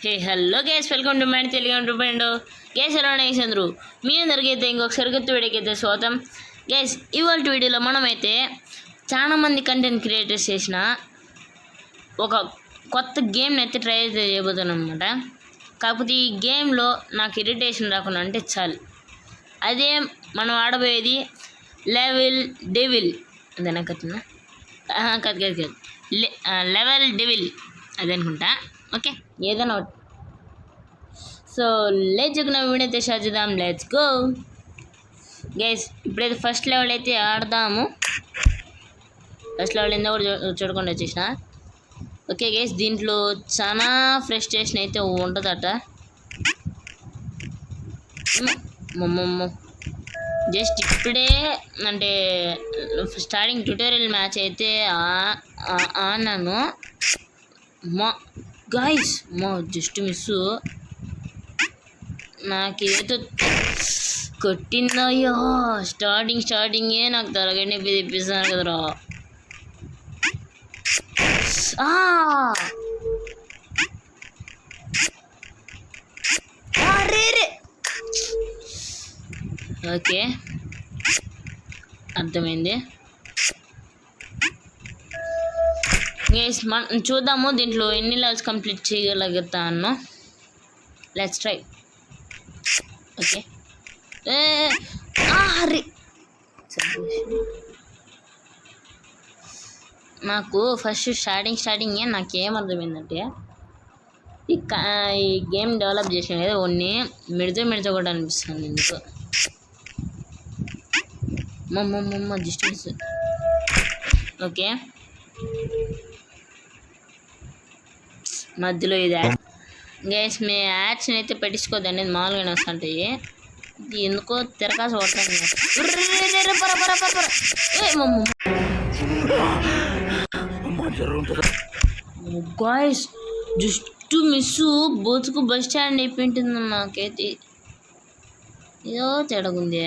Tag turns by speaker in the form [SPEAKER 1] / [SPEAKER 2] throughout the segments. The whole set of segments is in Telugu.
[SPEAKER 1] Hey hello guys, welcome to my Telugu YouTube. Guys ఎలా ఉన్నాయి అందరూ? మీ అందరికీ అయితే ఇంకొక సరికొత్త వీడియోకి అయితే స్వాగతం. గైస్ ఇవాళ వీడియోలో మనమైతే చాలామంది కంటెంట్ క్రియేటర్స్ చేసిన ఒక కొత్త గేమ్ని అయితే ట్రై అయితే చేయబోతున్నాం అనమాట. కాకపోతే ఈ గేమ్లో నాకు ఇరిటేషన్ రాకుండా అంటే చాలు. అదే మనం ఆడబోయేది లెవెల్ డెవిల్. అదేనా కట్టినా? కాదు లెవెల్ డెవిల్ అదే అనుకుంటా. ఓకే, ఏదైనా ఒకటి. సో లెట్స్ వీడియో అయితే స్టార్ట్ చేద్దాం. Let's go guys. ఇప్పుడైతే ఫస్ట్ లెవెల్ అయితే ఆడదాము. ఫస్ట్ లెవెల్ ఏందో కూడా చూడకుండా వచ్చేసిన. ఓకే గైస్, దీంట్లో చాలా ఫ్రస్ట్రేషన్ అయితే ఉంటుందట. జస్ట్ ఇప్పుడే అంటే స్టార్టింగ్ ట్యూటోరియల్ మ్యాచ్ అయితే ఆడినాను. Guys just miss. నాకేదో కొట్టిందయ్యో. స్టార్టింగే నాకు తరగని తెప్పిస్తున్నారు కదరా. ఓకే, అర్థమైంది. గైస్ మనం చూద్దాము దీంట్లో ఎన్ని లెవెల్స్ కంప్లీట్ చేయగలుగుతాను. Let's try. ఓకే, నాకు ఫస్ట్ స్టార్టింగే నాకేం అర్థమైందంటే ఈ గేమ్ డెవలప్ చేసిన కదా కొన్ని మిడత కూడా అనిపిస్తుంది ఎందుకు. డిస్టెన్స్. ఓకే, మధ్యలో ఇది గైస్ మీ యాడ్స్ని అయితే పెట్టించుకోదండి, మామూలుగానే వస్తుంటాయి. ఇది ఎందుకో తిరగాల్సి పడుతుంది. Guys just miss. బోతుకు బస్ స్టాండ్ అయిపోయింటుంది. నాకైతే ఏదో తేడాగుంది.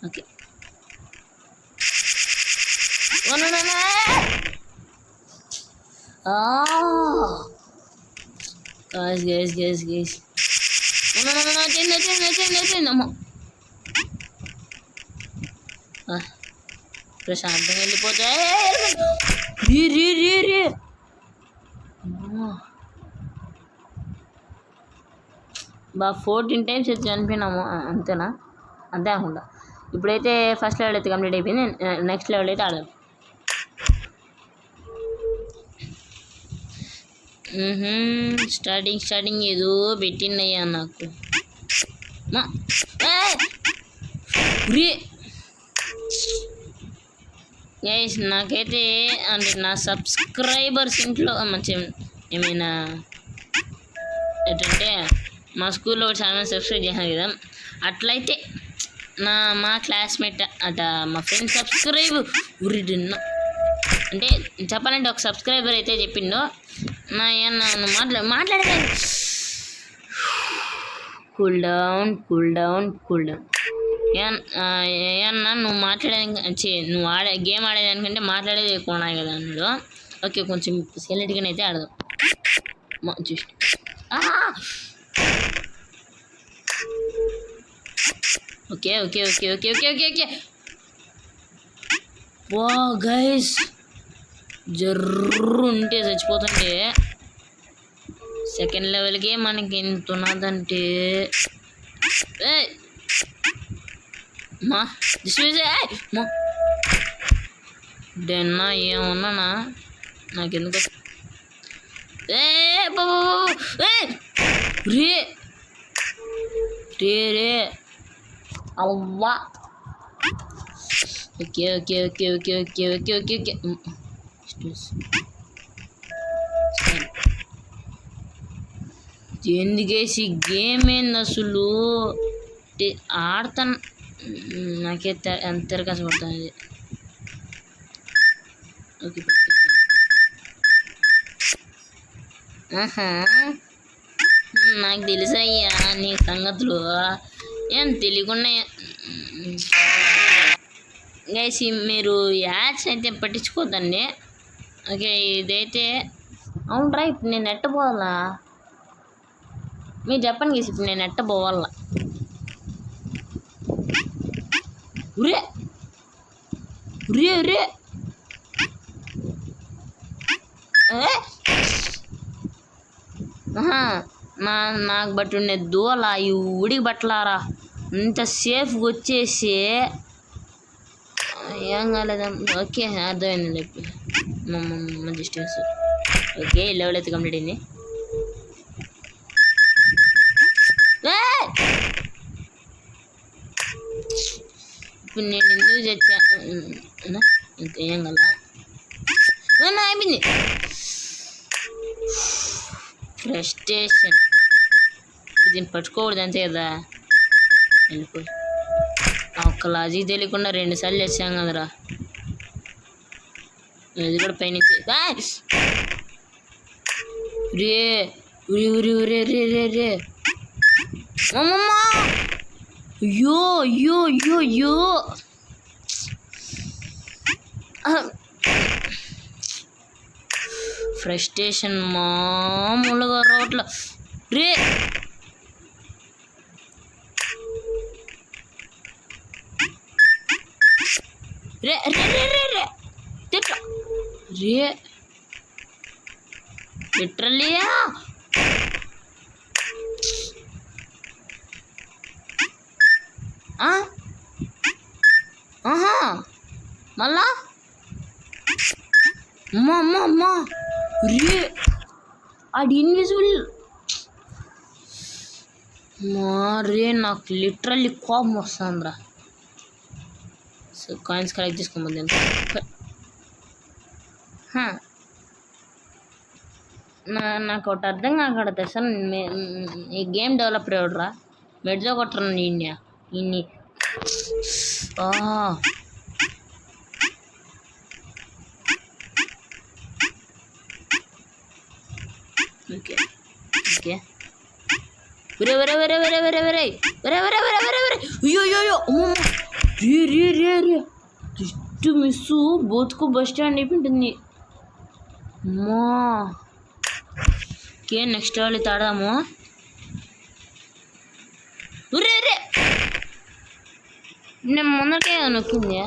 [SPEAKER 1] ఓకే, గైస్ ప్రశాంతంగా వెళ్ళిపోతా. బా 14 టైమ్స్ అయితే చనిపోయినాము. అంతేనా? అంతే కాకుండా ఇప్పుడైతే ఫస్ట్ లెవెల్ అయితే కంప్లీట్ అయిపోయింది. నెక్స్ట్ లెవెల్ అయితే ఆడదాం. స్టార్టింగ్ ఏదో పెట్టిందయ్యా నాకు. గైస్ నాకైతే అంటే నా సబ్స్క్రైబర్స్ ఇంట్లో మంచిగా ఏమైనా ఏంటంటే మా స్కూల్లో చాలా సబ్స్క్రైబ్ చేశాను కదా, అట్లయితే మా క్లాస్మేట్ అట మా ఫ్రెండ్ సబ్స్క్రైబ్ ఉరిడిన్న అంటే చెప్పాలంటే ఒక సబ్స్క్రైబర్ అయితే చెప్పిండో నన్ను మాట్లాడలేదు. కూల్ డౌన్ ఏమన్నా నువ్వు మాట్లాడేది నువ్వు గేమ్ ఆడేదానికంటే మాట్లాడేది ఎక్కువ ఉన్నాయి కదా అన్నాడు. ఓకే, కొంచెం సైలెంట్గానే అయితే ఆడదాం. Just okay. వా గైస్ జర్రు ఉంటే చచ్చిపోతుంటే సెకండ్ లెవెల్కే మనకి ఎంత ఉన్నదంటే డెన్నా ఏమన్నానా నాకెందుకు రే అవ్వా. ఓకే ఎందుకేసి గేమ్ ఏంది అసలు ఆడతాను. నాకే ఎంత తిరగాల్సి పడుతుంది. ఓకే, నాకు తెలుసయ్యా నీ సంగతులు. ఏం తెలియకుండా గైస్ మీరు యాడ్స్ అయితే పట్టించుకోద్దండి. ఓకే ఇదైతే అవునరా ఇప్పుడు నేను ఎట్ట పోవాలా మీరు చెప్పండి గైస్ ఇప్పుడు నేను ఎట్ట పోవాలా ఉరే ఉరే ఉరే నాకు బట్టి ఉండే దూల ఈ ఉడికి బట్టలారా ఇంత సేఫ్గా వచ్చేసి ఏం కాలేదా. ఓకే అర్థమైంది ఇప్పుడు డిస్టెన్స్. ఓకే లెవెల్ అయితే కంప్లీట్ అయింది. ఇప్పుడు నేను ఎందుకు చచ్చా ఇంకా ఏం కల అయిపోయింది. ఫ్రస్ట్రేషన్ దీన్ని పట్టుకోకూడదు అంతే కదా. వెళ్ళిపోయి ఒక్క లాజీ తెలియకుండా 2 సార్లు వచ్చాం కదరా. ఇది కూడా పైనుంచి రే ఉరి ఉరి ఉరే రే రే రే అమ్మమ్మ అయ్యో అయ్యో అయ్యో అయ్యో ఫ్రస్ట్రేషన్ మామూలుగా రోడ్ల రే రే రే రే రే రే తిట్ట రే లిటరల్లీయా ఆహా మళ్ళా అమ్మా అమ్మా అమ్మా రే అది ఇన్విజిబుల్ రే నాకు లిటరల్లీ కోపం వస్తుందిరా. సో కాయిన్స్ కలెక్ట్ చేసుకోమని నాకు ఒకటి అర్థం కాకూడదు సార్. ఈ గేమ్ డెవలపర్ ఎవడరా మెడ్జో కొట్టరా ఇన్ని ఇన్ని ఓకే ఓకే ఒరే ఒరే ఒరే ఒరే ఒరే ఒరే ఒరే ఒరే ఒరే ఒరే ఒరే అయ్యో అయ్యో అమ్మమ్మ రే రే రే రే జస్ట్ మిస్సు బోతుకు బస్ స్టాండ్ అయిపోయింటుంది. అమ్మా ఓకే నెక్స్ట్ వాళ్ళు తాడాము. ఒరే రే నేను ముందరకే నొక్కింది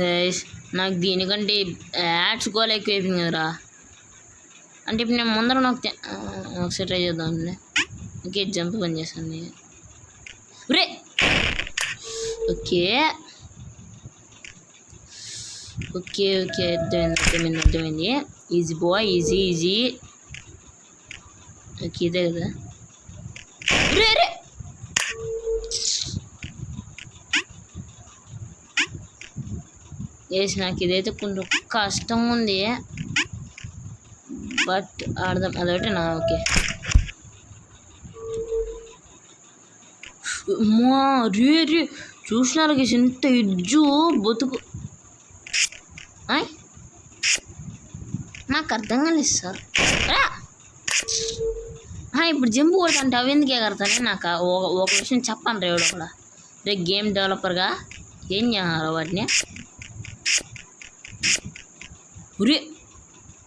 [SPEAKER 1] గైస్. నాకు దీనికంటే యాడ్స్ గోల్ ఎక్కువ అయిపోయింది కదరా. అంటే ఇప్పుడు నేను ముందర నొక్కితే ఒకసారి ట్రై చేద్దాం. ఓకే జంప్ పని చేస్తాను రే. ఓకే ఓకే ఓకే అర్థమైంది అర్థమైంది. Easy boy easy easy. Okay ఇదే కదా రే రే వేసి నాకు ఇదైతే కొంచెం కష్టం ఉంది బట్ ఆడదాం అదొకటి నా. ఓకే అమ్మా రే రే చూసినారు ఇంత ఇజ్జు బతుకు నాకు అర్థం కాలేదు సార్. ఇప్పుడు జంపు కొడుతుంటే అవి ఎందుకే కడతానే నాకు ఒక విషయం చెప్పండి రేవుడు కూడా. రే గేమ్ డెవలపర్గా ఏం చేయాలి వాటిని ఉరి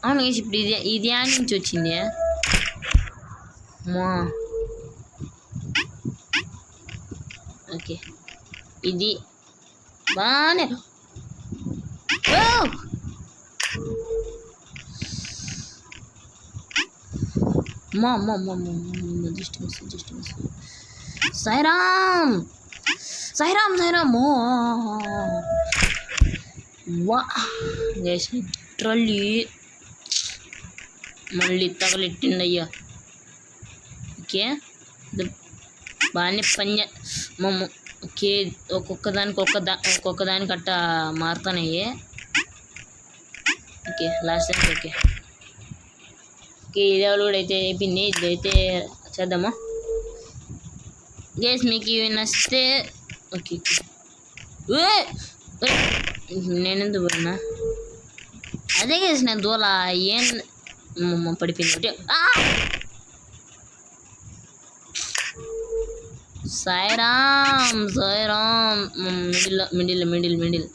[SPEAKER 1] అవును వేసి ఇప్పుడు ఇది ఆ నుంచి వచ్చింది మా. ఓకే ఇది బాగానే మా అమ్మ అమ్మ అమ్మ డిస్టెన్స్ సాయిరామ్ సాయిరామ్ సాయిరామ్ వా లిటరల్లీ మళ్ళీ తగలెట్టిండయ్యా. ఓకే బాగానే పని మమ్మ. ఓకే ఒక్కొక్క దానికి అట్ట మారుతానయ్యే. Okay last time okay okay ఇది ఎవరు కూడా అయితే అయిపోయింది. ఇదైతే చేద్దామా గేస్. మీకు ఇవి నచ్చితే ఓకే నేనెందుకు పోయినా అదే గేస్ నేను దూల ఏం పడిపోయింది. Sairam middle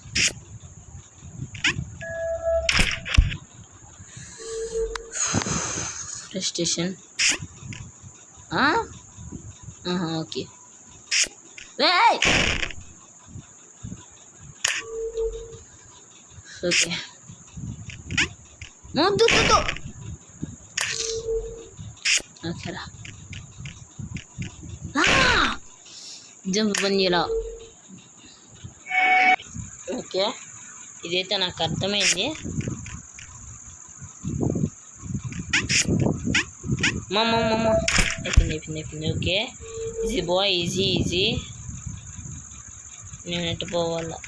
[SPEAKER 1] station. Okay. Okay ముద్దు ఓకేరా. జంప్ బందీలా. ఓకే ఇదైతే నాకు అర్థమైంది. అయిపోయింది. Okay easy boy, easy. నేను ఎట్టు పోవాలా?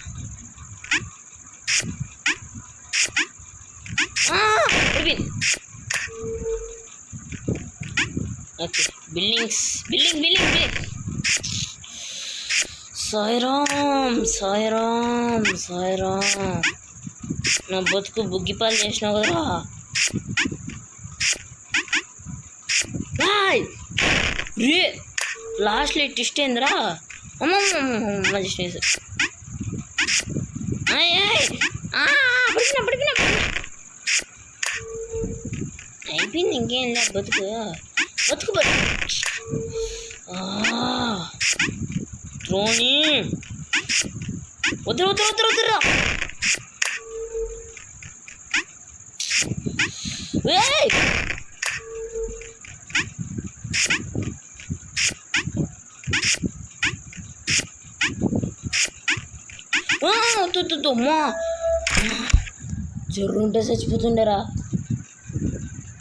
[SPEAKER 1] Okay building. సాయిరామ్ నా బతుకు బుగ్గిపాలు చేసినావు కదా. రే లాస్ట్లో ట్విస్ట్ ఏందిరా? మజిస్ట్రేట్ అయిపోయింది. ఇంకేం లేదు బతుకు. ట్రోనీ వద్దురా. అమ్మా జర్రుంటే చచ్చిపోతుండేరా.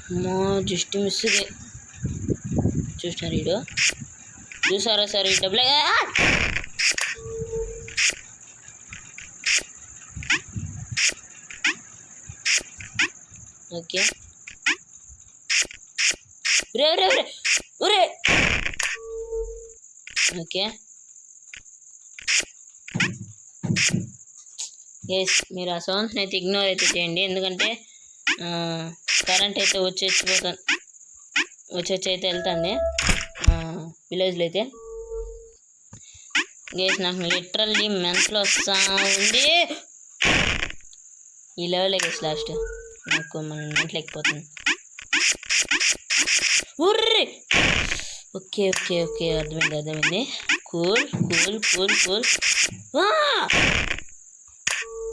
[SPEAKER 1] అమ్మా జస్ట్ మిస్. చూసినారు వీడు, చూసారా సార్? ఈ డబ్బులే. ఓకే ఓకే ఎస్ మీరు ఆ సౌండ్స్ని అయితే ఇగ్నోర్ అయితే చేయండి, ఎందుకంటే కరెంట్ అయితే వచ్చి అయితే వెళ్తుంది విలేజ్లో అయితే. గేస్ నాకు లిటరల్లీ మెంటల్ వస్తూ ఉంది ఈ లెవెల్. గేస్ లాస్ట్ నాకు మనం మెంటల్ ఎక్కిపోతుంది. ఊర్రే ఓకే అర్థమైంది. కూల్.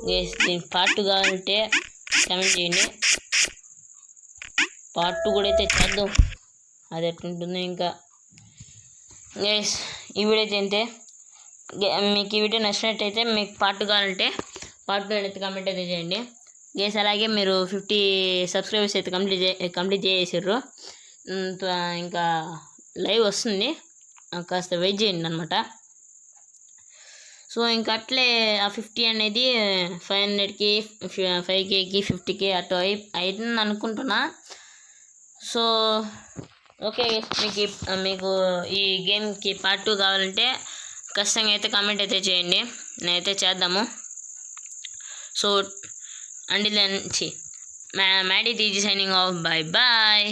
[SPEAKER 1] గేస్ దీనికి పార్ట్ కావాలంటే కమెంట్ చేయండి. పార్ట్ 2 కూడా అయితే చేద్దాం, అది ఎట్లుంటుందో. ఇంకా గేస్ ఈ వీడియో అయితే అంతే. మీకు ఈ వీడియో నచ్చినట్టయితే మీకు పార్ట్ 2 కావాలంటే పార్ట్ 2 అయితే కమెంట్ అయితే చేయండి. గేస్ అలాగే మీరు 50 సబ్స్క్రైబర్స్ అయితే కంప్లీట్ చేసేసారు. ఇంకా లైవ్ వస్తుంది, కాస్త వెయిట్ చేయండి అనమాట. సో ఇంకా అట్లే ఆ 50 అనేది 500కి 5Kకి 50K అటు అవుతుంది అనుకుంటున్నా. సో ఓకే మీకు ఈ గేమ్కి పార్ట్ 2 కావాలంటే ఖచ్చితంగా అయితే కామెంట్ అయితే చేయండి, నేనైతే చేద్దాము. సో అండి మ్యాడీ తీజీ సైనింగ్ ఆఫ్. బాయ్.